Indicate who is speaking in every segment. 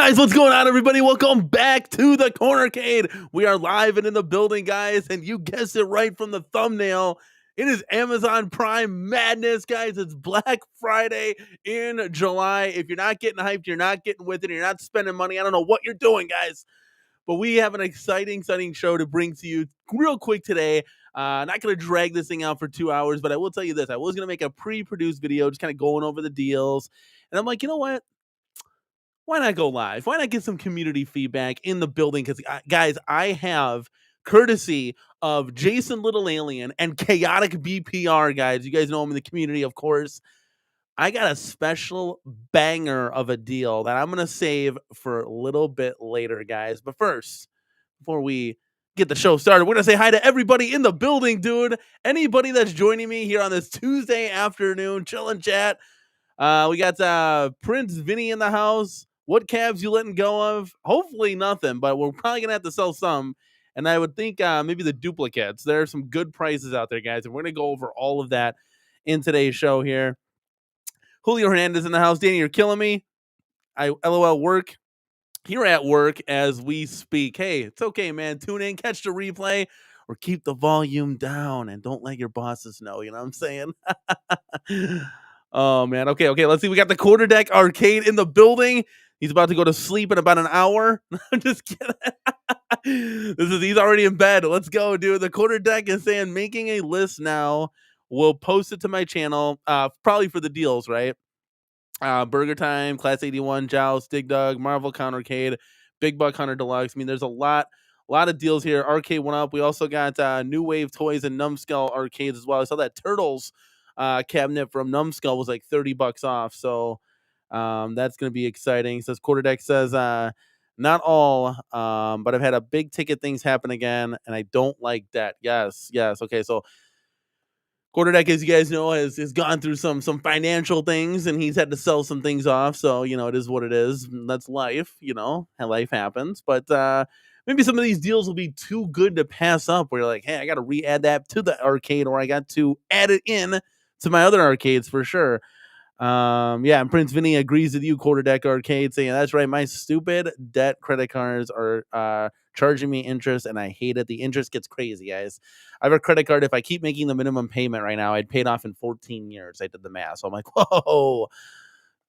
Speaker 1: Guys, what's going on, everybody? Welcome back to the Cornercade. We are live and in the building, guys, and you guessed it right from the thumbnail. It is Amazon Prime madness, guys. It's Black Friday in July. If you're not getting hyped, you're not getting with it, you're not spending money, I don't know what you're doing, guys. But we have an exciting show to bring to you real quick today. Not going to drag this thing out for 2 hours, but I will tell you this. I was going to make a pre-produced video just kind of going over the deals. And I'm like, you know what? Why not go live? Why not get some community feedback in the building? Because, guys, I have courtesy of Jason Little Alien and Chaotic BPR, guys. You guys know him in the community, of course. I got a special banger of a deal that I'm going to save for a little bit later, guys. But first, before we get the show started, we're going to say hi to everybody in the building, dude. Anybody that's joining me here on this Tuesday afternoon, chill and chat. We got Prince Vinny in the house. What cabs you letting go of? Hopefully nothing, but we're probably gonna have to sell some. And I would think maybe the duplicates. There are some good prices out there, guys, and we're gonna go over all of that in today's show here. Julio Hernandez in the house. Danny, you're killing me. I LOL work. Here at work as we speak. Hey, it's okay, man. Tune in, catch the replay, or keep the volume down and don't let your bosses know. You know what I'm saying? Oh man. Okay. Let's see. We got the Quarter Deck Arcade in the building. He's about to go to sleep in about an hour. I'm just kidding. He's already in bed. Let's go, dude. The Quarter Deck is saying making a list now. We'll post it to my channel. Probably for the deals, right? Burger Time, Class 81, Joust, Dig Dug, Marvel Countercade, Big Buck Hunter Deluxe. I mean, there's a lot of deals here. Arcade went up. We also got New Wave Toys and Numbskull arcades as well. I saw that Turtles cabinet from Numbskull was like $30 off. So that's going to be exciting. Says Quarter Deck says, not all, but I've had a big ticket things happen again, and I don't like that. Yes. Okay, so Quarter Deck, as you guys know, has gone through some financial things, and he's had to sell some things off. So, it is what it is. That's life, how life happens. But maybe some of these deals will be too good to pass up, where you're like, hey, I got to re-add that to the arcade, or I got to add it in to my other arcades for sure. And Prince Vinny agrees with you, Quarter Deck Arcade, saying that's right. My stupid debt credit cards are charging me interest, and I hate it. The interest gets crazy, guys. I have a credit card. If I keep making the minimum payment right now, I'd pay it off in 14 years. I did the math, so I'm like, whoa.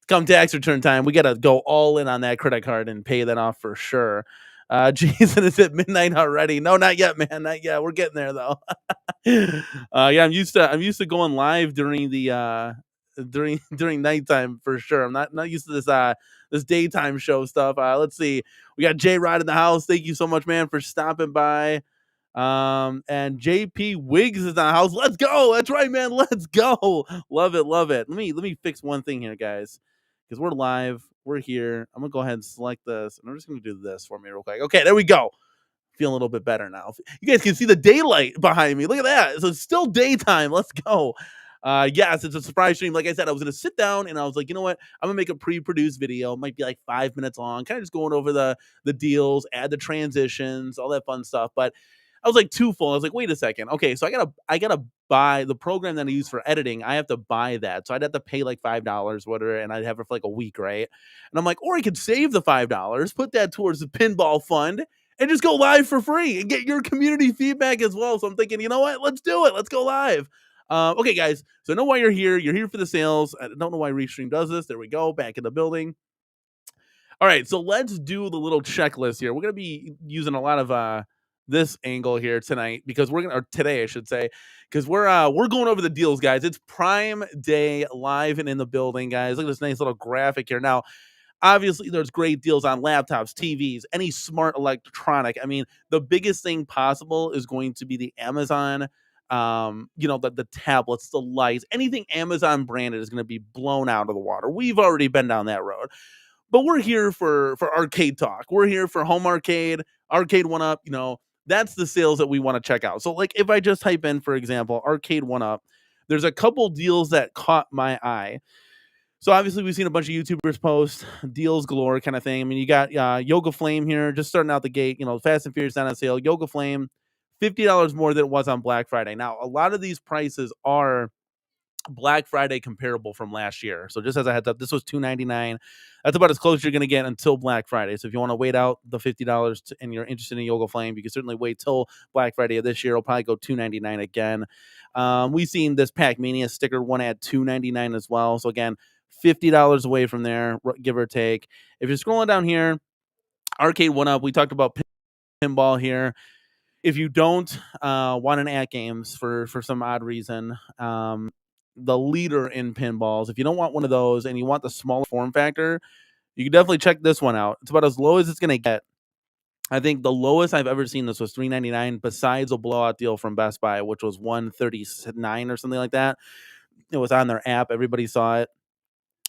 Speaker 1: Come tax return time, we gotta go all in on that credit card and pay that off for sure. Jason is at midnight already. No, not yet, man. Not yet. We're getting there though. I'm used to going live during the during nighttime for sure. I'm not used to this daytime show stuff. Let's see. We got J Rod in the house. Thank you so much, man, for stopping by. And JP Wiggs is in the house. Let's go. That's right, man. Let's go. Love it. Let me fix one thing here, guys, because we're live. We're here. I'm gonna go ahead and select this, and I'm just gonna do this for me real quick. Okay, there we go. Feeling a little bit better now. You guys can see the daylight behind me. Look at that. So it's still daytime. Let's go. Yes, it's a surprise stream. Like I said, I was going to sit down and I was like, you know what? I'm going to make a pre-produced video. It might be like 5 minutes long, kind of just going over the deals, add the transitions, all that fun stuff. But I was like too full. I was like, wait a second. Okay, so I gotta buy the program that I use for editing. I have to buy that. So I'd have to pay like $5, whatever, and I'd have it for like a week, right? And I'm like, or I could save the $5, put that towards the pinball fund, and just go live for free and get your community feedback as well. So I'm thinking, you know what? Let's do it. Let's go live. Okay, guys. So I know why you're here. You're here for the sales. I don't know why Restream does this. There we go. Back in the building. All right. So let's do the little checklist here. We're going to be using a lot of this angle here tonight because or today, I should say, because we're going over the deals, guys. It's Prime Day live and in the building, guys. Look at this nice little graphic here. Now, obviously, there's great deals on laptops, TVs, any smart electronic. I mean, the biggest thing possible is going to be the Amazon, the tablets, the lights, anything Amazon branded is going to be blown out of the water. We've already been down that road. But we're here for arcade talk. We're here for home arcade, arcade one up, that's the sales that we want to check out. So like if I just type in, for example, arcade one up, there's a couple deals that caught my eye. So obviously we've seen a bunch of YouTubers post deals galore kind of thing. I mean, you got Yoga Flame here, just starting out the gate, Fast and Furious down on sale. Yoga Flame, $50 more than it was on Black Friday. Now, a lot of these prices are Black Friday comparable from last year. So just as a heads up, this was $299. That's about as close as you're going to get until Black Friday. So if you want to wait out the $50 and you're interested in Yoga Flame, you can certainly wait till Black Friday of this year. It'll probably go $299 again. We've seen this Pac Mania sticker one at $299 as well. So again, $50 away from there, give or take. If you're scrolling down here, Arcade One Up. We talked about pinball here. If you don't want an at games for some odd reason, the leader in pinballs, if you don't want one of those and you want the smaller form factor, you can definitely check this one out. It's about as low as it's going to get. I think the lowest I've ever seen this was $399, besides a blowout deal from Best Buy, which was $139 or something like that. It was on their app. Everybody saw it.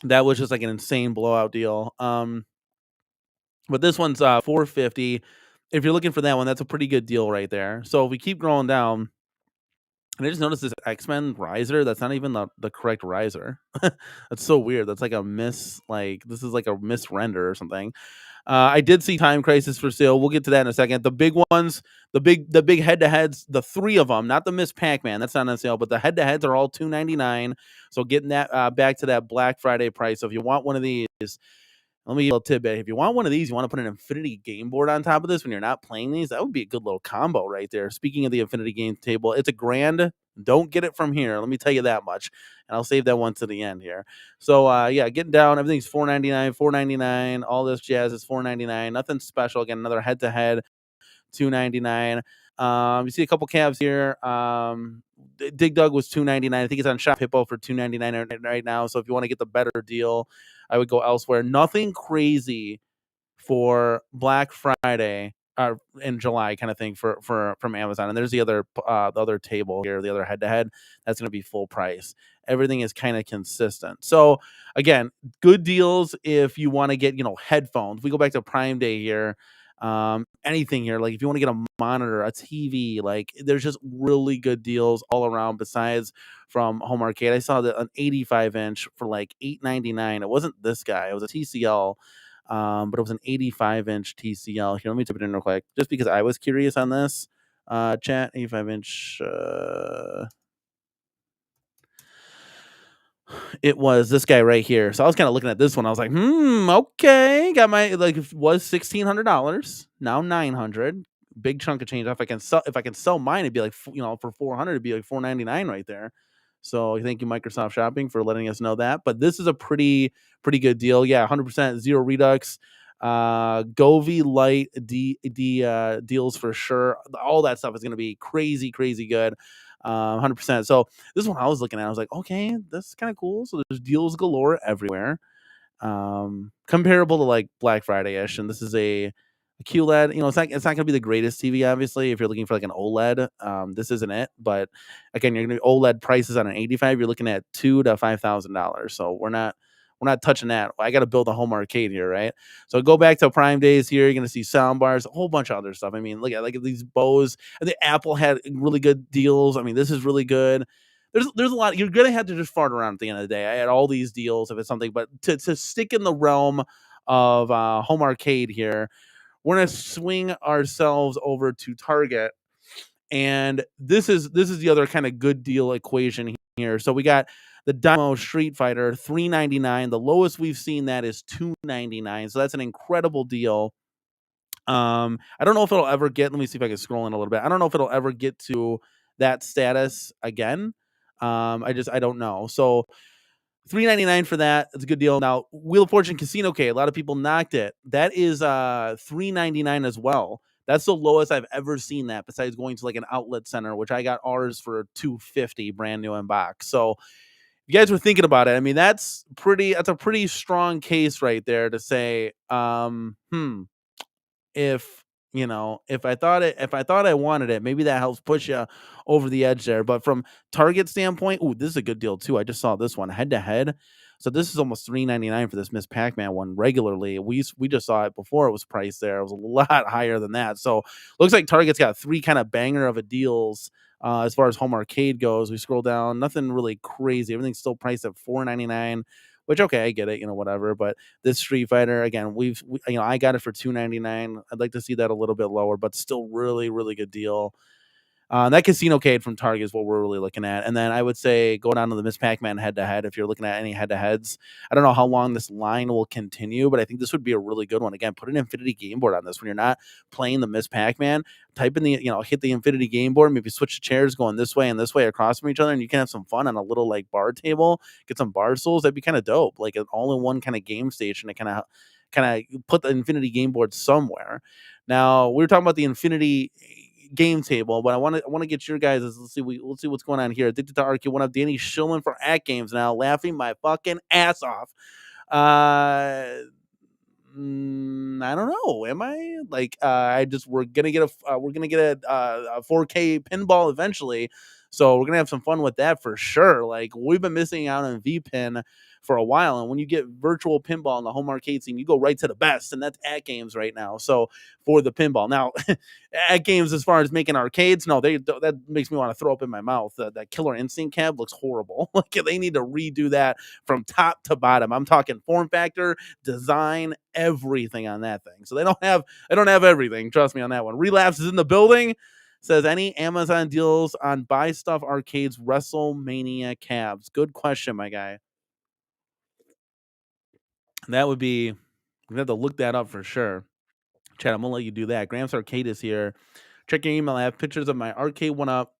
Speaker 1: That was just like an insane blowout deal. But this one's $450. If you're looking for that one, that's a pretty good deal right there. So if we keep going down, and I just noticed this X-Men riser, that's not even the correct riser. That's so weird. That's like a this is like a misrender or something. I did see Time Crisis for sale. We'll get to that in a second. The big ones, the big head-to-heads, the three of them, not the Miss Pac-Man, that's not on sale, but the head-to-heads are all $299. So getting that back to that Black Friday price. So if you want one of these, let me give you a little tidbit. If you want one of these, you want to put an Infinity game board on top of this when you're not playing these, that would be a good little combo right there. Speaking of the Infinity game table, it's a grand. Don't get it from here. Let me tell you that much. And I'll save that one to the end here. So, yeah, getting down. Everything's $499, all this jazz is $499. Nothing special. Again, another head-to-head, $299. You see a couple calves here. Dig Dug was $299. I think it's on Shop Hippo for $299 right now. So if you want to get the better deal, I would go elsewhere. Nothing crazy for Black Friday in July kind of thing from Amazon. And there's the other table here, the other head-to-head. That's going to be full price. Everything is kind of consistent. So again, good deals if you want to get, headphones. We go back to Prime Day here. Anything here, like if you want to get a monitor, a TV, like there's just really good deals all around. Besides from Home Arcade, I saw an 85-inch for like $899. It wasn't this guy; it was a TCL, but it was an 85-inch TCL. Here, let me type it in real quick, just because I was curious on this. Chat 85-inch. It was this guy right here. So I was kind of looking at this one. I was like, okay. Got my it was $1,600, now $900. Big chunk of change. If I can sell mine, it'd be like for $400, it'd be like $499 right there. So thank you, Microsoft Shopping, for letting us know that. But this is a pretty good deal. Yeah, 100% zero redux. Govee Light deals for sure. All that stuff is going to be crazy good. 100%. So this one I was looking at, I was like, okay, that's kind of cool. So there's deals galore everywhere. Comparable to like Black Friday-ish. And this is a QLED. It's not gonna be the greatest TV, obviously, if you're looking for like an OLED. This isn't it. But again, you're gonna be OLED prices on an 85, you're looking at $2,000 to $5,000. So we're not touching that. I got to build a home arcade here, right? So go back to Prime Days here. You're going to see sound bars, a whole bunch of other stuff. I mean, look at these Bose. I think Apple had really good deals. I mean, this is really good. There's a lot. You're going to have to just fart around at the end of the day. I had all these deals if it's something, but to stick in the realm of home arcade here, we're going to swing ourselves over to Target. And this is the other kind of good deal equation here. So we got the Dynamo Street Fighter, $399. The lowest we've seen that is $299. So that's an incredible deal. I don't know if it'll ever get. Let me see if I can scroll in a little bit. I don't know if it'll ever get to that status again. I don't know. So $399 for that. It's a good deal. Now, Wheel of Fortune Casino K, a lot of people knocked it. That is $399 as well. That's the lowest I've ever seen that, besides going to like an outlet center, which I got ours for $250 brand new in box. So you guys were thinking about it. I mean, that's a pretty strong case right there to say, if I thought I wanted it, maybe that helps push you over the edge there. But from Target standpoint, this is a good deal too. I just saw this one head to head. So this is almost $399 for this Miss Pac-Man one regularly. We just saw it before it was priced there. It was a lot higher than that. So looks like Target's got three kind of banger of a deals. As far as home arcade goes, we scroll down, nothing really crazy. Everything's still priced at $499, which, okay, I get it, whatever. But this Street Fighter, again, I got it for $299. I'd like to see that a little bit lower, but still really, really good deal. That Casino Cade from Target is what we're really looking at. And then I would say go down to the Miss Pac-Man head-to-head if you're looking at any head-to-heads. I don't know how long this line will continue, but I think this would be a really good one. Again, put an Infinity Game Board on this when you're not playing the Miss Pac-Man. Type in hit the Infinity Game Board, maybe switch the chairs going this way and this way across from each other, and you can have some fun on a little like bar table, get some bar stools. That'd be kind of dope. Like an all-in-one kind of game station to kind of put the Infinity Game Board somewhere. Now, we were talking about the Infinity game table, but I want to get your guys'. Let's see what's going on here. Addicted to Arcade, one up. Danny Schilling for At Games now, laughing my fucking ass off. I don't know. Am I like? We're gonna get a 4K pinball eventually, so we're gonna have some fun with that for sure. Like we've been missing out on VPin for a while, and when you get virtual pinball in the home arcade scene, you go right to the best, and that's At Games right now. So for the pinball now, At Games as far as making arcades, no, that makes me want to throw up in my mouth. That Killer Instinct cab looks horrible. Like they need to redo that from top to bottom. I'm talking form factor, design, everything on that thing. So they don't have everything. Trust me on that one. Relapse is in the building. Says any Amazon deals on Buy Stuff Arcades WrestleMania cabs? Good question, my guy. That would be. We have to look that up for sure. Chad, I'm gonna let you do that. Gramps Arcade is here. Check your email. I have pictures of my arcade one up.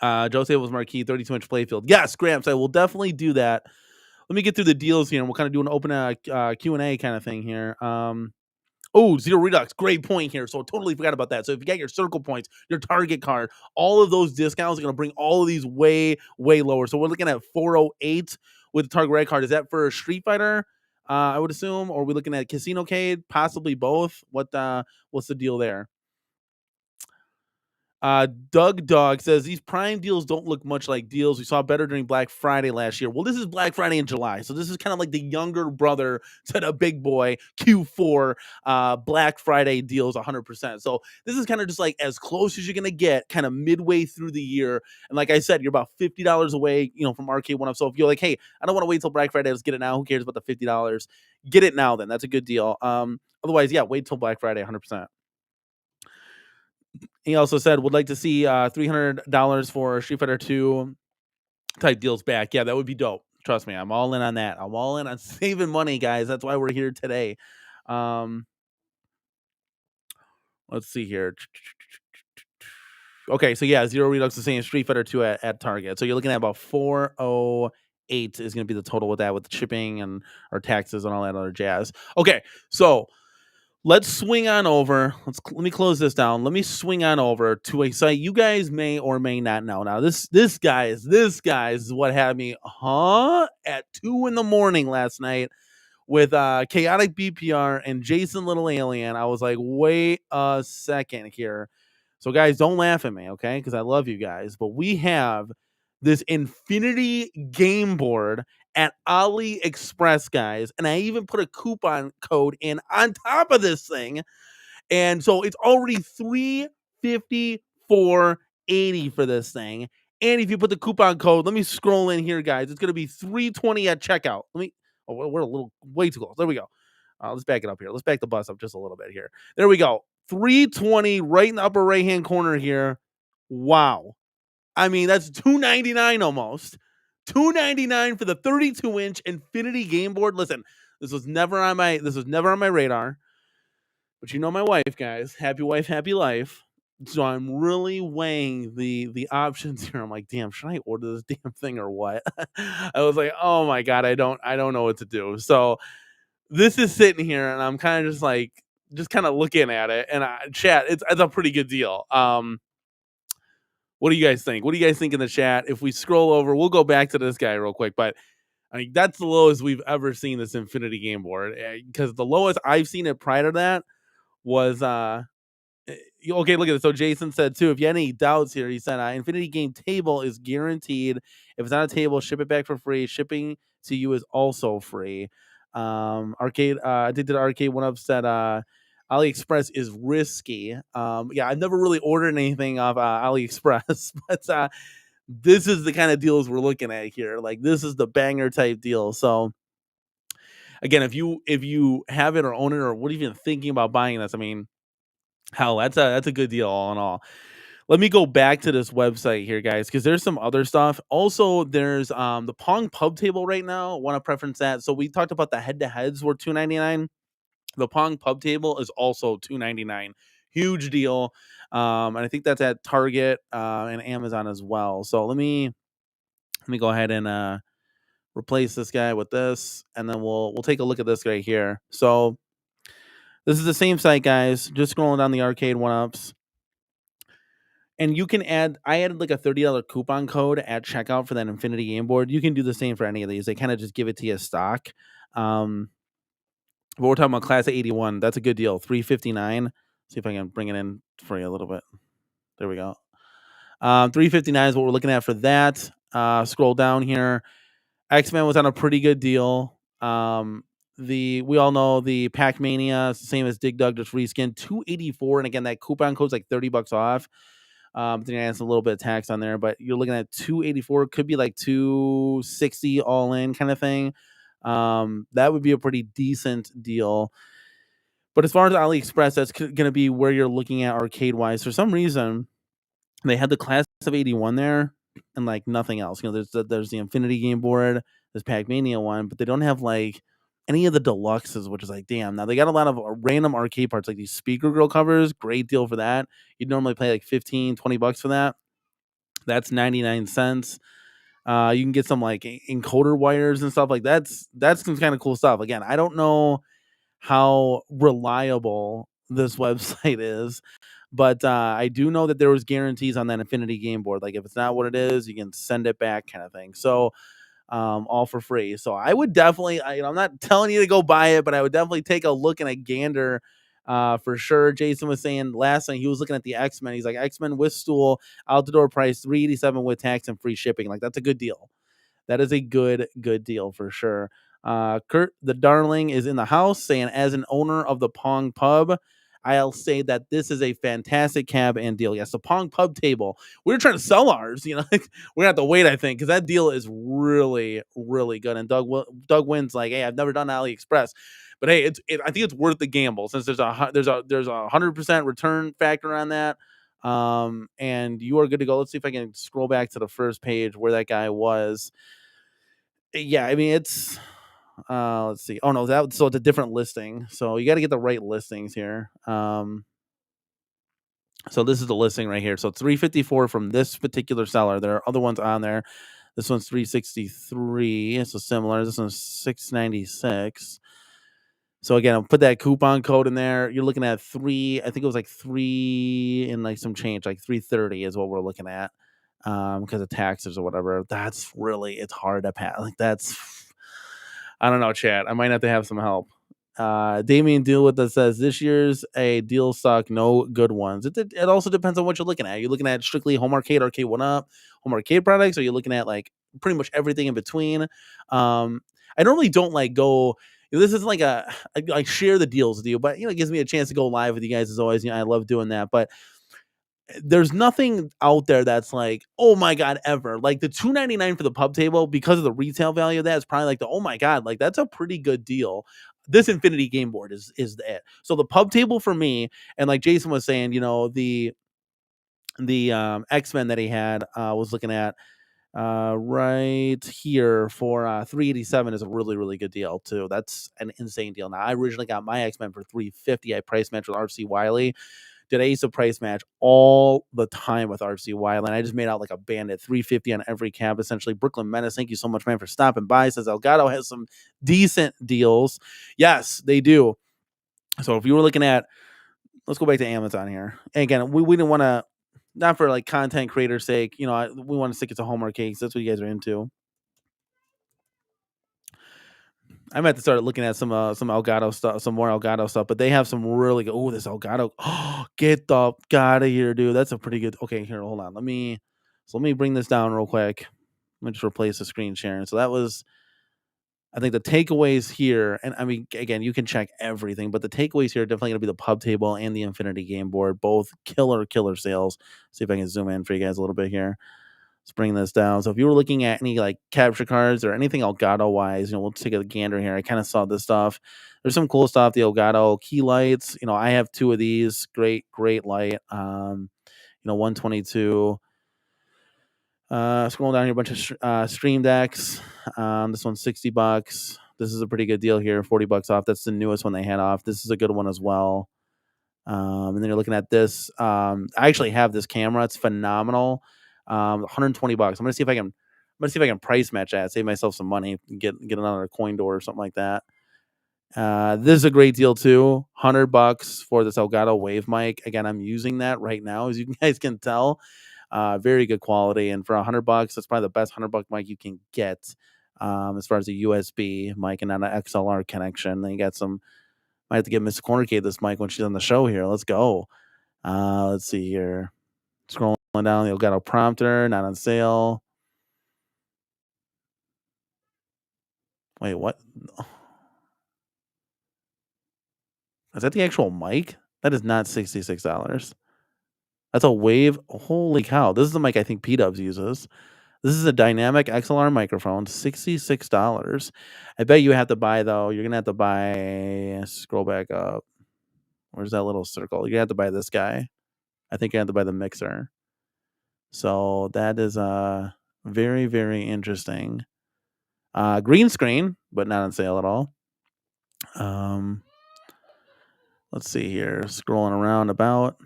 Speaker 1: Jose was marquee 32-inch playfield. Yes, Gramps, I will definitely do that. Let me get through the deals here, and we'll kind of do an open Q&A kind of thing here. Zero Redux, great point here. So I totally forgot about that. So if you got your circle points, your Target card, all of those discounts are going to bring all of these way, way lower. So we're looking at 408 with the Target Red card. Is that for Street Fighter? I would assume, or are we looking at Casino Cade? Possibly both. What's the deal there? Doug Dog says these Prime deals don't look much like deals we saw better during Black Friday last year. Well, this is Black Friday in July, so this is kind of like the younger brother to the big boy Q4 Black Friday deals 100%. So this is kind of just like as close as you're gonna get, kind of midway through the year. And like I said, you're about $50 away, from Arcade One Up. So if you're like, hey, I don't want to wait till Black Friday, let's get it now. Who cares about the $50? Get it now, then that's a good deal. Otherwise, yeah, wait till Black Friday, 100%. He also said would like to see $300 for Street Fighter 2 type deals back. Yeah, that would be dope. Trust me, I'm all in on that. I'm all in on saving money, guys. That's why we're here today. Let's see here. Okay, so yeah, Zero Redux is saying Street Fighter 2 at Target. So you're looking at about 408 is going to be the total with that, with the shipping and our taxes and all that other jazz. Okay, so let's swing on over. Let me close this down. Let me swing on over to a site you guys may or may not know. Now, this guys is what had me at 2 a.m. last night with Chaotic BPR and Jason Little Alien. I was like, wait a second here. So, guys, don't laugh at me, okay? Because I love you guys. But we have this Infinity Game Board at AliExpress, guys. And I even put a coupon code in on top of this thing. And so it's already $354.80 for this thing. And if you put the coupon code, let me scroll in here, guys. It's going to be $320 at checkout. We're a little way too close. There we go. Let's back it up here. Let's back the bus up just a little bit here. There we go. $320 right in the upper right-hand corner here. Wow. I mean, that's $299 almost. $299 for the 32-inch Infinity Game Board. Listen, this was never on my radar. But you know my wife, guys. Happy wife, happy life. So I'm really weighing the options here. I'm like, damn, should I order this damn thing or what? I was like, oh my God, I don't know what to do. So this is sitting here and I'm kind of just kind of looking at it, and chat, it's a pretty good deal. What do you guys think? What do you guys think in the chat? If we scroll over, we'll go back to this guy real quick, but I mean, that's the lowest we've ever seen this Infinity Game Board, because the lowest I've seen it prior to that was okay, look at this. So Jason said too, if you had any doubts here, he said Infinity Game Table is guaranteed. If it's not a table, ship it back for free. Shipping to you is also free. Arcade, I did the Arcade One Up said AliExpress is risky. Yeah, I've never really ordered anything off AliExpress, but this is the kind of deals we're looking at here. Like, this is the banger type deal. So again, if you have it or own it, or what even thinking about buying this, I mean, hell, that's a good deal all in all. let me go back to this website here, guys, because there's some other stuff. Also, there's the Pong pub table right now. Want to preference that. So we talked about the head to heads were $2.99. The Pong pub table is also $2.99. Huge deal. And I think that's at Target and Amazon as well. So let me go ahead and replace this guy with this, and then we'll take a look at this right here. So this is the same site, guys. Just scrolling down the arcade one ups. And you can I added like a $30 coupon code at checkout for that Infinity game board. You can do the same for any of these. They kind of just give it to you stock. But we're talking about Class 81. That's a good deal. $359. See if I can bring it in for you a little bit. There we go. $359 is what we're looking at for that. Scroll down here. X-Men was on a pretty good deal. We all know the Pac Mania is the same as Dig Dug, just reskin $284, and again that coupon code's like $30 off. Then you add a little bit of tax on there, but you're looking at $284. Could be like $260 all in kind of thing. That would be a pretty decent deal. But as far as AliExpress, that's going to be where you're looking at arcade wise. For some reason, they had the Class of 81 there and like nothing else. There's the Infinity game board, there's Pac-Mania one, but they don't have like any of the deluxes, which is like, damn. Now they got a lot of random arcade parts, like these speaker grill covers. Great deal for that. You'd normally pay like $15-$20 for that. That's 99 cents. You can get some like encoder wires and stuff like that's some kind of cool stuff. Again, I don't know how reliable this website is, but I do know that there was guarantees on that Infinity game board. Like if it's not what it is, you can send it back, kind of thing. So all for free. So I would definitely, I'm not telling you to go buy it, but I would definitely take a look and a gander for sure. Jason was saying last night he was looking at the X-Men. He's like, X-Men with stool, out the door price, $387 with tax and free shipping. Like that's a good deal. That is a good deal for sure. Kurt the Darling is in the house saying, as an owner of the Pong Pub, I'll say that this is a fantastic cab and deal. Yes, the Pong Pub table. We were trying to sell ours, we're gonna have to wait, I think, because that deal is really, really good. And Doug wins like, hey, I've never done AliExpress, but hey, I think it's worth the gamble since there's a 100% return factor on that. And you are good to go. Let's see if I can scroll back to the first page where that guy was. Yeah, I mean it's let's see. Oh no, so it's a different listing. So you got to get the right listings here. So this is the listing right here. So it's $354 from this particular seller. There are other ones on there. This one's $363. So similar. This one's $696. So again, I'll put that coupon code in there. You're looking at I think it was like 3 and like some change, like 330 is what we're looking at. Because of taxes or whatever. That's really, it's hard to pass. Like that's, I don't know, chat. I might have to have some help. Damien Deal with that says this year's a deal stock, no good ones. It also depends on what you're looking at. You're looking at strictly home arcade, arcade one up, home arcade products, or you're looking at like pretty much everything in between. I normally don't like go. This isn't like I share the deals with you, but it gives me a chance to go live with you guys as always. I love doing that, but there's nothing out there that's like, oh my god, ever. Like the $2.99 for the pub table, because of the retail value of that, is probably like the, oh my god, like that's a pretty good deal. This Infinity game board is it. So the pub table for me, and like Jason was saying, the X-Men that he had was looking at right here for $387 is a really, really good deal too. That's an insane deal. Now I originally got my X-Men for $350. I price matched with RC Wiley. Did I used to price match all the time with RC Wiley, and I just made out like a bandit. $350 on every cab, essentially. Brooklyn Menace, thank you so much, man, for stopping by. Says Elgato has some decent deals. Yes, they do. So if you were looking at, let's go back to Amazon here. And again, we didn't want to, not for like content creator's sake, we want to stick it to home arcades. That's what you guys are into. I might have to start looking at some Elgato stuff, some more Elgato stuff, but they have some really good. Oh, this Elgato. Oh, get the out of here, dude. That's a pretty good. Okay, here, hold on. Let me bring this down real quick. Let me just replace the screen sharing. So that was, I think the takeaways here, and I mean, again, you can check everything, but the takeaways here are definitely going to be the pub table and the Infinity game board. Both killer sales. See if I can zoom in for you guys a little bit here. Let's bring this down. So if you were looking at any like capture cards or anything Elgato wise, we'll take a gander here. I kind of saw this stuff. There's some cool stuff. The Elgato key lights. I have 2 of these. Great light. 122. Scrolling down here, a bunch of Stream Decks. This one's $60. This is a pretty good deal here, $40 off. That's the newest one they had off. This is a good one as well. And then you're looking at this. I actually have this camera. It's phenomenal. $120. I'm gonna see if I can price match that, save myself some money, get another coin door or something like that. This is a great deal too. $100 for this Elgato Wave mic. Again, I'm using that right now, as you guys can tell. Very good quality, and for $100, that's probably the best $100 mic you can get. As far as a USB mic and not an XLR connection. Then you got some. Might have to get Miss Cornercade this mic when she's on the show here. Let's go. Let's see here. Scrolling down, the Elgato prompter, not on sale. Wait, what? Is that the actual mic? That is not $66. That's a Wave. Holy cow. This is the mic I think P-Dubs uses. This is a dynamic XLR microphone, $66. I bet you have to buy, though. You're going to have to buy. Scroll back up. Where's that little circle? You're going to have to buy this guy. I think you have to buy the mixer. So that is very, very interesting. Green screen, but not on sale at all. Let's see here. Scrolling around about.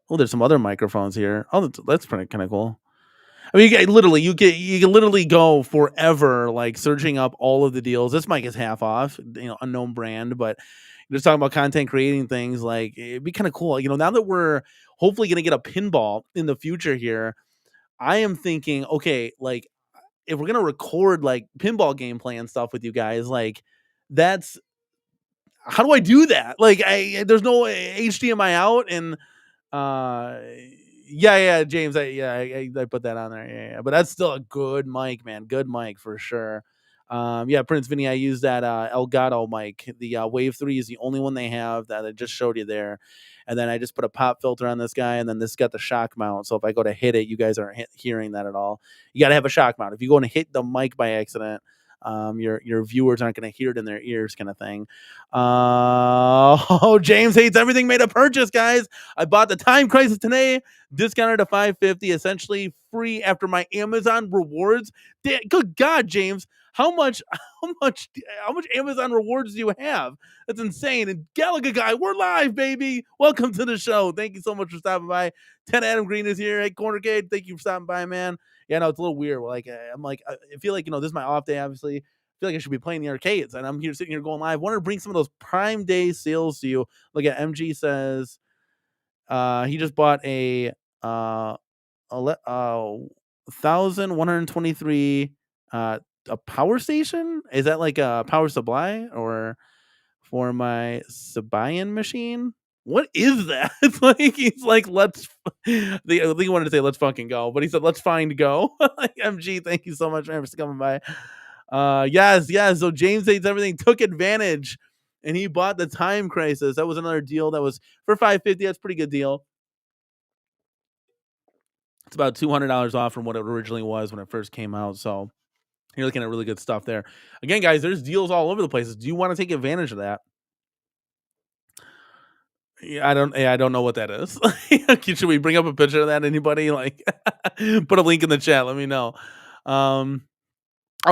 Speaker 1: Oh, there's some other microphones here. Oh, that's pretty kind of cool. I mean, you can literally go forever, like searching up all of the deals. This mic is half off, unknown brand, but you're just talking about content creating things. Like, it'd be kind of cool. Now that we're hopefully going to get a pinball in the future here, I am thinking, okay, like if we're going to record like pinball gameplay and stuff with you guys, like how do I do that? Like there's no HDMI out and yeah, James. I put that on there. Yeah. But that's still a good mic, man. Good mic for sure. Yeah, Prince Vinny, I use that Elgato mic. The Wave 3 is the only one they have that I just showed you there. And then I just put a pop filter on this guy, and then this got the shock mount. So if I go to hit it, you guys aren't hearing that at all. You got to have a shock mount. If you go and hit the mic by accident, your viewers aren't going to hear it in their ears, kind of thing. James hates everything made a purchase, guys. I bought the Time Crisis today, discounted to $550, essentially free after my Amazon rewards. Good God, James, how much Amazon rewards do you have? That's insane. And Gallagher guy, we're live, baby. Welcome to the show. Thank you so much for stopping by. 10 Adam Green is here. Hey, Cornercade, thank you for stopping by, man. Yeah, no, it's a little weird. Like, I feel like, this is my off day, obviously. I feel like I should be playing the arcades, and I'm here sitting here going live. I wanted to bring some of those Prime Day sales to you. Look at MG says he just bought a 1,123 a power station. Is that like a power supply or for my Sabayan machine? What is that? It's like he's like, I think he wanted to say let's fucking go, but he said let's find go. Like, MG, thank you so much, man, for coming by. Yes. So James hates everything, took advantage, and he bought the Time Crisis. That was another deal that was for $550. That's a pretty good deal. It's about $200 off from what it originally was when it first came out. So you're looking at really good stuff there. Again, guys, there's deals all over the places. Do you want to take advantage of that? Yeah, I don't know what that is. Should we bring up a picture of that? Anybody? Like, put a link in the chat. Let me know. Oh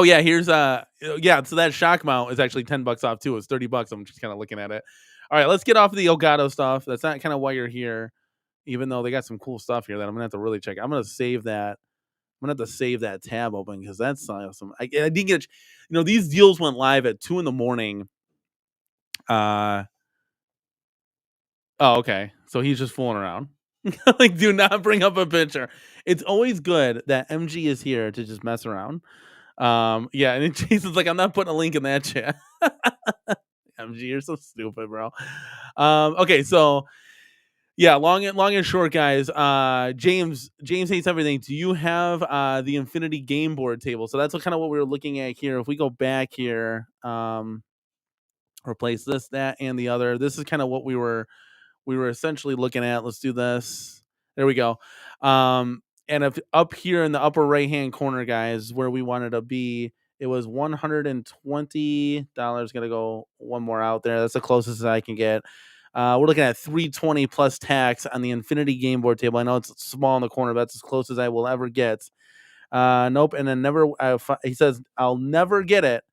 Speaker 1: yeah, here's so that shock mount is actually $10 off too. It's $30. I'm just kind of looking at it. All right, let's get off of the Elgato stuff. That's not kind of why you're here, even though they got some cool stuff here that I'm gonna have to really check. I'm gonna save that. I'm gonna have to save that tab open because that's awesome. I didn't get, these deals went live at 2 a.m. Oh, okay. So he's just fooling around. Like, do not bring up a picture. It's always good that MG is here to just mess around. Yeah, and Jason's like, I'm not putting a link in that chat. MG, you're so stupid, bro. Okay, so yeah, long and short, guys. James hates everything. Do you have the Infinity Game Board table? So that's kind of what we were looking at here. If we go back here, replace this, that, and the other. This is kind of what we were essentially looking at. Let's do this. There we go. And if up here in the upper right hand corner, guys, where we wanted to be, it was $120. Gonna go one more out there. That's the closest I can get. We're looking at 320 plus tax on the Infinity game board table. I know it's small in the corner, but that's as close as I will ever get. Nope. And then he says, I'll never get it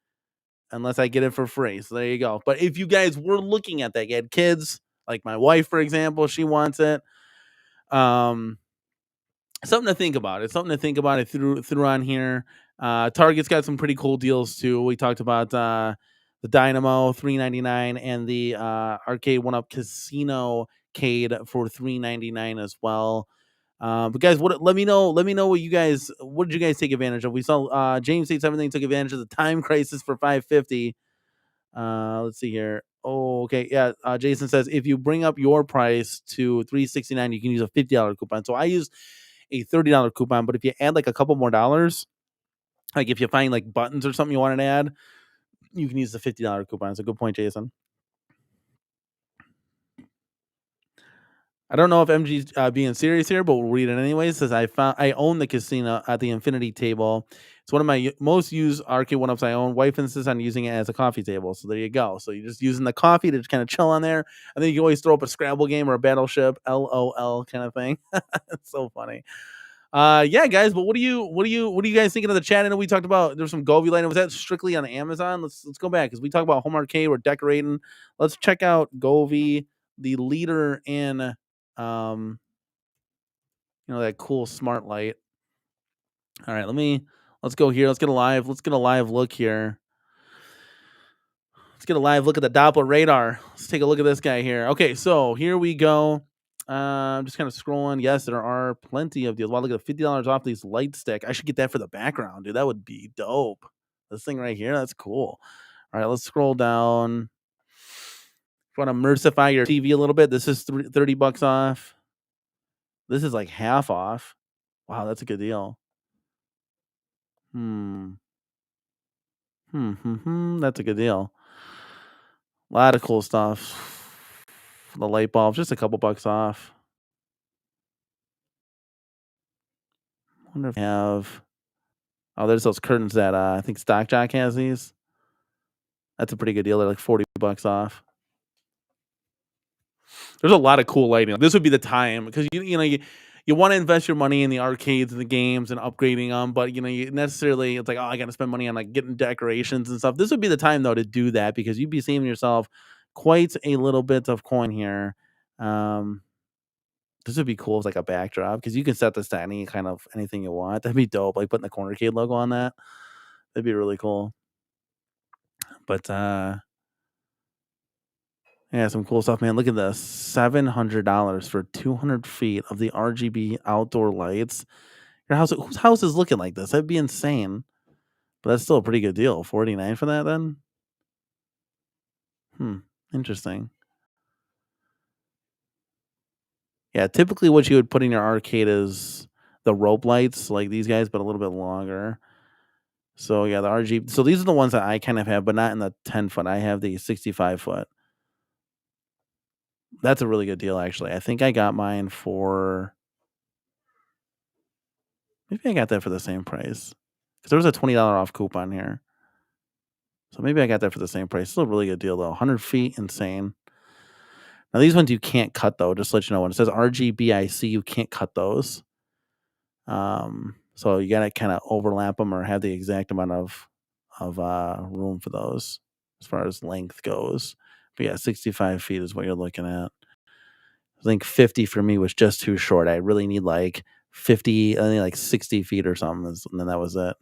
Speaker 1: unless I get it for free. So there you go. But if you guys were looking at that, you had kids, like my wife, for example, she wants it. Something to think about. It's something to think about. It through on here. Target's got some pretty cool deals too. We talked about the Dynamo $3.99 and the Arcade 1-Up Casino Cade for $3.99 as well. But guys, let me know what did you guys take advantage of? We saw James States Everything took advantage of the Time Crisis for $5.50. Let's see here. Oh, okay. Yeah. Jason says if you bring up your price to $3.69, you can use a $50 coupon. So I used a $30 coupon, but if you add like a couple more dollars, like if you find like buttons or something you want to add, you can use the $50 coupon. It's a good point, Jason. I don't know if MG's being serious here, but we'll read it anyways. Says I own the casino at the Infinity table. It's one of my most used arcade 1-ups I own. Wife insists on using it as a coffee table. So there you go. So you're just using the coffee to just kind of chill on there, and then you can always throw up a Scrabble game or a Battleship, LOL kind of thing. It's so funny. Yeah, guys. But what do you guys thinking of the chat? I know we talked about there's some Govee lighting. Was that strictly on Amazon? Let's go back because we talk about home arcade. We're decorating. Let's check out Govee, the leader in that cool smart light. All right, let's go here. Let's get a live look here. Let's get a live look at the Doppler radar. Let's take a look at this guy here. Okay, so here we go. I'm just kind of scrolling. Yes, there are plenty of deals. Wow, look at $50 off these light stick. I should get that for the background, dude. That would be dope. This thing right here, that's cool. All right, let's scroll down. If you want to mercify your TV a little bit, this is $30 off. This is like half off. Wow, that's a good deal. That's a good deal. A lot of cool stuff. The light bulb, just a couple bucks off. I wonder if we have. Oh, there's those curtains that I think Stock Jock has these. That's a pretty good deal. They're like $40 off. There's a lot of cool lighting. This would be the time because you want to invest your money in the arcades and the games and upgrading them, but you necessarily it's like, oh, I got to spend money on like getting decorations and stuff. This would be the time though to do that because you'd be saving yourself quite a little bit of coin here. This would be cool as like a backdrop because you can set this to anything you want. That'd be dope. Like putting the Cornercade logo on that. That'd be really cool. But yeah, some cool stuff, man. Look at this. $700 for 200 feet of the RGB outdoor lights. Whose house is looking like this? That'd be insane. But that's still a pretty good deal. $49 for that then? Interesting. Yeah, typically what you would put in your arcade is the rope lights, like these guys, but a little bit longer. So yeah, the RGB. So these are the ones that I kind of have, but not in the 10-foot. I have the 65-foot. That's a really good deal, actually. I think I got mine for. Maybe I got that for the same price because there was a $20 off coupon here. So maybe I got that for the same price. Still a really good deal though. 100 feet, insane. Now these ones you can't cut though. Just to let you know, when it says RGBIC, you can't cut those. So you gotta kind of overlap them or have the exact amount of room for those as far as length goes. But yeah, 65 feet is what you're looking at. I think 50 for me was just too short. I really need like 50, I think like 60 feet or something, and then that was it.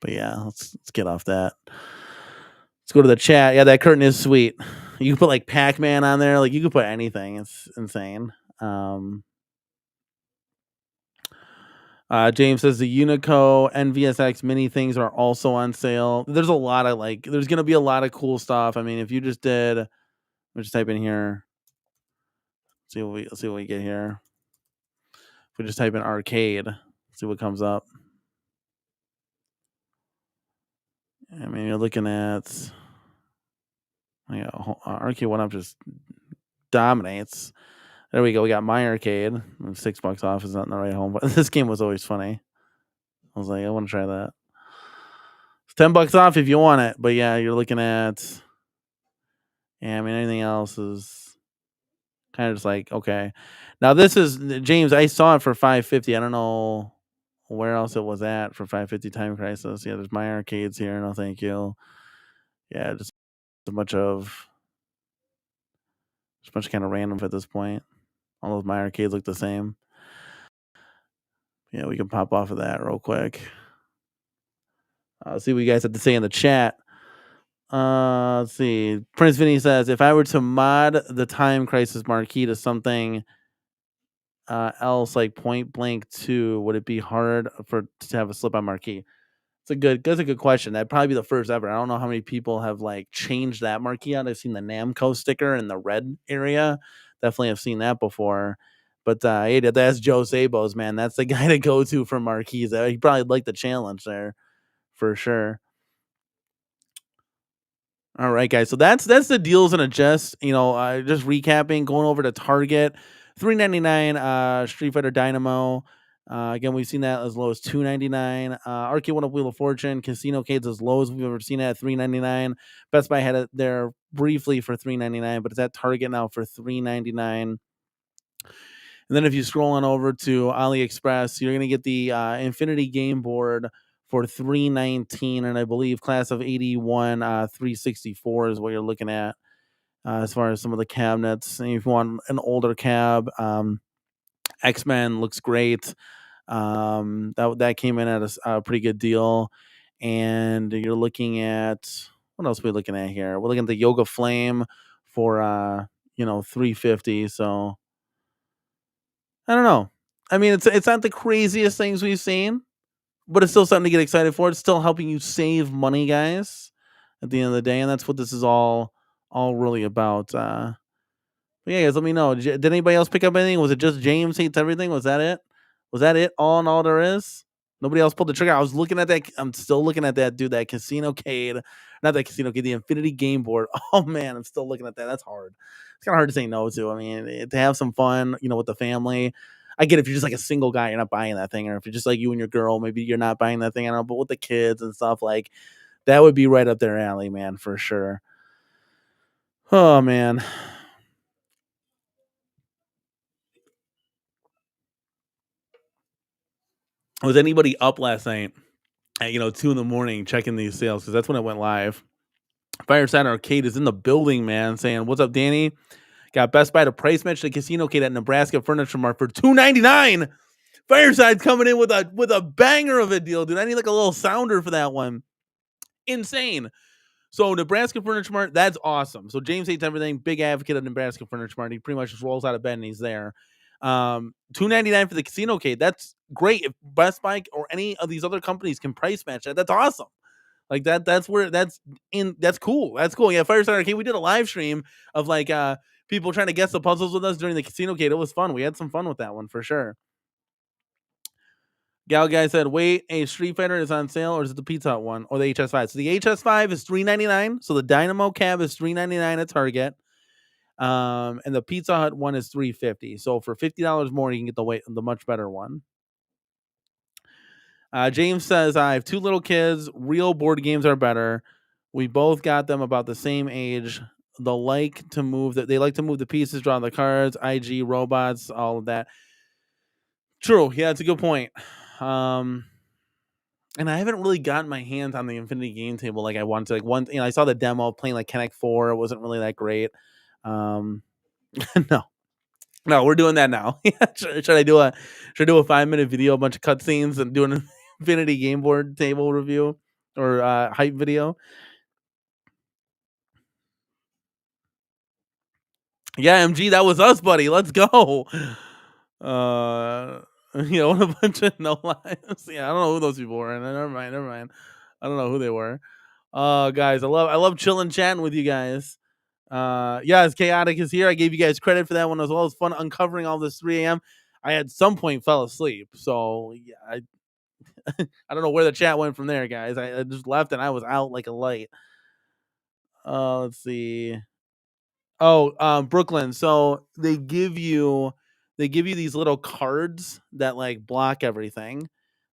Speaker 1: But yeah, let's get off that. Let's go to the chat. Yeah, that curtain is sweet. You can put like Pac-Man on there. Like you could put anything. It's insane. James says the Unico NVSX mini things are also on sale. There's a lot of there's gonna be a lot of cool stuff. I mean, if you just did, let me just type in here. Let's see what we get here. If we just type in arcade, see what comes up. I mean, you're looking at arcade 1-Up just dominates. There we go. We got my arcade. $6 off is not in the right home, but this game was always funny. I was like, I want to try that. It's $10 off if you want it, but yeah, you're looking at. Yeah, I mean, anything else is Kind of just like, okay. Now this is James. I saw it for 550. I don't know where else it was at for 550 Time Crisis. Yeah, there's my arcades here. No, thank you. Yeah, a bunch of just a bunch of kind of random at this point. All of my arcades look the same. Yeah, we can pop off of that real quick. See what you guys have to say in the chat. Let's see. Prince Vinny says, if I were to mod the Time Crisis marquee to something else like Point Blank 2, would it be hard to have a slip-on marquee? That's a good question. That'd probably be the first ever. I don't know how many people have like changed that marquee out. I've seen the Namco sticker in the red area. Definitely have seen that before. But hey, that's Joe Sabos, man. That's the guy to go to for marquees. He probably like the challenge there for sure. All right, guys. So that's the deals and adjust. Just recapping, going over to Target, $3.99. Street Fighter Dynamo. Again, we've seen that as low as $2.99. Arcade One Up Wheel of Fortune, Casino Cades as low as we've ever seen it at $3.99. Best Buy had it there briefly for $3.99, but it's at Target now for $3.99. And then if you scroll on over to AliExpress, you're going to get the Infinity Game Board for $319, and I believe class of 81 364 is what you're looking at as far as some of the cabinets. And if you want an older cab, X-Men looks great. That came in at a pretty good deal. And you're looking at, what else are we looking at here? We're looking at the Yoga Flame for $350. So I don't know. I mean, it's not the craziest things we've seen, but it's still something to get excited for. It's still helping you save money, guys, at the end of the day, and that's what this is all really about. But yeah, guys, let me know. Did anybody else pick up anything? Was it just James hates everything? Was that it? Was that it? All there is? Nobody else pulled the trigger. I was looking at that. I'm still looking at that dude. That Casino Cade, not that Casino Cade, the Infinity Game Board. Oh man, I'm still looking at that. That's hard. It's kind of hard to say no to. I mean, to have some fun, with the family. I get if you're just like a single guy, you're not buying that thing, or if you're just like you and your girl, maybe you're not buying that thing. I don't know, but with the kids and stuff, like that would be right up their alley, man, for sure. Oh man. Was anybody up last night at 2 in the morning checking these sales? Because that's when it went live. Fireside Arcade is in the building, man, saying, what's up, Danny? Got Best Buy to price match the Casino Cade at Nebraska Furniture Mart for $2.99. Fireside's coming in with a banger of a deal, dude. I need like a little sounder for that one. Insane. So Nebraska Furniture Mart, that's awesome. So James hates everything. Big advocate of Nebraska Furniture Mart. He pretty much just rolls out of bed and he's there. $2.99 for the Casino Cade. That's great. If Best Buy or any of these other companies can price match that, that's awesome. Like that's cool. That's cool. Yeah, Fireside Arcade. We did a live stream of like people trying to guess the puzzles with us during the Casino Cade. It was fun. We had some fun with that one for sure. Gal guy said, wait, a Street Fighter is on sale, or is it the Pizza Hut one or the HS5? So the HS5 is $3.99. So the Dynamo cab is $3.99 at Target. And the Pizza Hut one is $3.50. So for $50 more, you can get the much better one. James says, I have two little kids. Real board games are better. We both got them about the same age. They like to move the pieces, draw the cards, IG, robots, all of that. True. Yeah, it's a good point. And I haven't really gotten my hands on the Infinity Game Table like I wanted to. I saw the demo playing like Connect 4. It wasn't really that great. No, we're doing that now. Should I do a 5-minute video, a bunch of cutscenes, and do an Infinity Game Board table review or hype video? Yeah, MG, that was us, buddy. Let's go. What a bunch of no lives. Yeah, I don't know who those people were. Never mind. I don't know who they were. Guys, I love chilling, chatting with you guys. As Chaotic is here. I gave you guys credit for that one as well. It's fun uncovering all this 3 a.m. I at some point fell asleep, so yeah, I don't know where the chat went from there, guys. I just left and I was out like a light. Let's see. Oh, Brooklyn. So they give you these little cards that like block everything.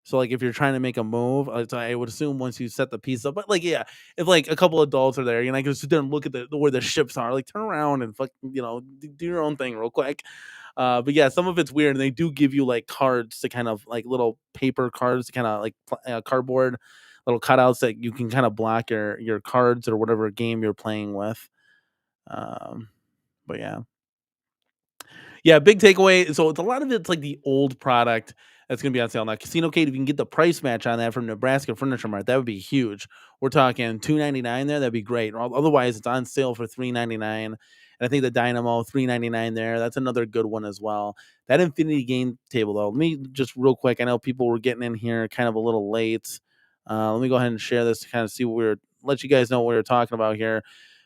Speaker 1: So like if you're trying to make a move, so I would assume once you set the piece up, but like yeah, if like a couple adults are there, you're not gonna sit there and look at the where the ships are. Like turn around and fuck, do your own thing real quick. But yeah, some of it's weird, and they do give you like cards to kind of like little paper cards, to kind of like cardboard little cutouts that you can kind of block your cards or whatever game you're playing with. Um, but yeah, big takeaway. So it's a lot of it's like the old product that's going to be on sale now. Casino Kate, if you can get the price match on that from Nebraska Furniture Mart, that would be huge. We're talking $2.99 there. That'd be great. Otherwise, it's on sale for $3.99. And I think the Dynamo $3.99 there. That's another good one as well. That Infinity game table though. Let me just real quick. I know people were getting in here kind of a little late. Let me go ahead and share this to kind of see what let you guys know what we were talking about here.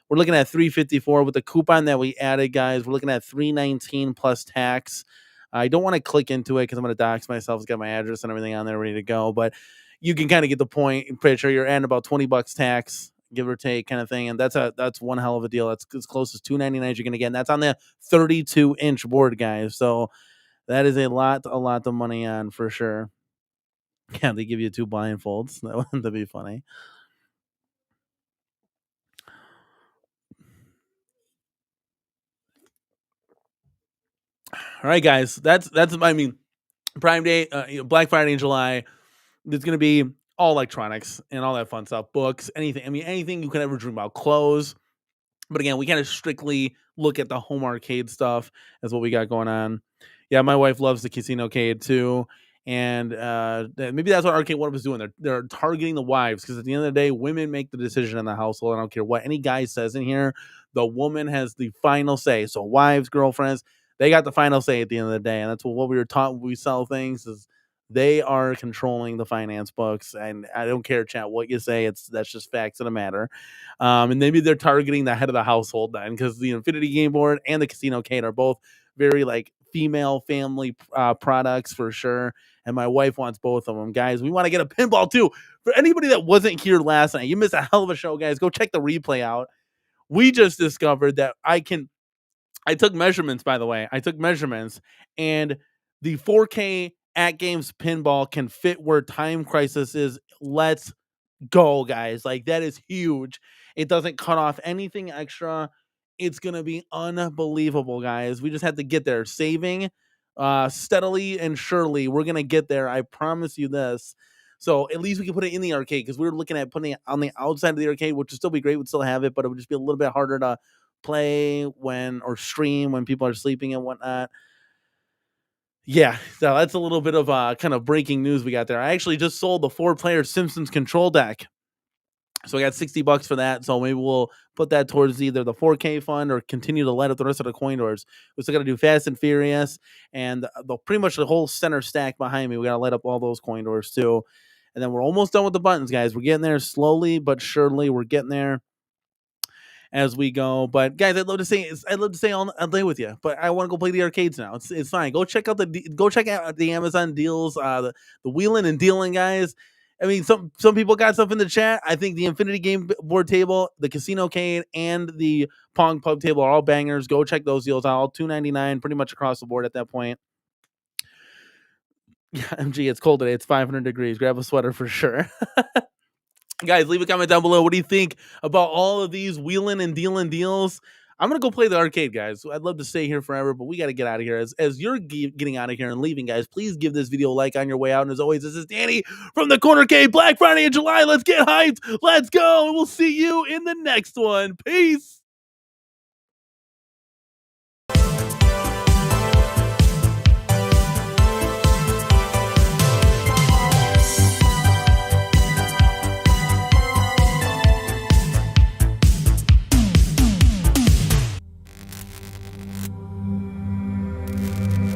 Speaker 1: We're looking at $354 with the coupon that we added, guys. We're looking at $319 plus tax. I don't want to click into it because I'm going to dox myself. It's got my address and everything on there ready to go. But you can kind of get the point. I'm pretty sure you're adding about $20 tax, give or take, kind of thing. And that's one hell of a deal. That's as close as $2.99 you're going to get. And that's on the 32-inch board, guys. So that is a lot of money on for sure. Yeah, they give you 2 blindfolds. That'd be funny. All right, guys. That's I mean, Prime Day, Black Friday in July. There's going to be all electronics and all that fun stuff, books, anything. I mean, anything you could ever dream about, clothes. But again, we kind of strictly look at the home arcade stuff as what we got going on. Yeah, my wife loves the Casino Arcade too. And maybe that's what Arcade One was doing. They're targeting the wives because at the end of the day, women make the decision in the household. I don't care what any guy says in here. The woman has the final say. So wives, girlfriends, they got the final say at the end of the day. And that's what we were taught when we sell things is they are controlling the finance books. And I don't care, chat, what you say. That's just facts of the matter. And maybe they're targeting the head of the household then because the Infinity Game Board and the Casino Arcade are both very like female family products for sure. And my wife wants both of them. Guys, we want to get a pinball too. For anybody that wasn't here last night, you missed a hell of a show, guys. Go check the replay out. We just discovered that I took measurements, by the way. I took measurements, and the 4K at games pinball can fit where Time Crisis is. Let's go, guys. Like, that is huge. It doesn't cut off anything extra. It's going to be unbelievable, guys. We just have to get there. Saving steadily and surely. We're going to get there. I promise you this. So at least we can put it in the arcade because we were looking at putting it on the outside of the arcade, which would still be great. We'd still have it, but it would just be a little bit harder to play or stream when people are sleeping and whatnot. Yeah, so that's a little bit of kind of breaking news we got there. I actually just sold the 4-player Simpsons control deck. So I got $60 for that. So maybe we'll put that towards either the 4K fund or continue to light up the rest of the coin doors. We still got to do Fast and Furious and pretty much the whole center stack behind me. We got to light up all those coin doors too. And then we're almost done with the buttons, guys. We're getting there slowly but surely. We're getting there as we go. But guys, I'd love to stay all day with you. But I want to go play the arcades now. It's fine. Go check out the Amazon deals, the wheeling and dealing, guys. I mean, some people got stuff in the chat. I think the Infinity Game Board table, the Casino Arcade, and the Pong Pub table are all bangers. Go check those deals out. All $2.99, pretty much across the board at that point. Yeah, MG, it's cold today. It's 500 degrees. Grab a sweater for sure. Guys, leave a comment down below. What do you think about all of these wheeling and dealing deals? I'm going to go play the arcade, guys. I'd love to stay here forever, but we got to get out of here. As you're getting out of here and leaving, guys, please give this video a like on your way out. And as always, this is Danny from the Corner Cave. Black Friday in July. Let's get hyped. Let's go. And we'll see you in the next one. Peace.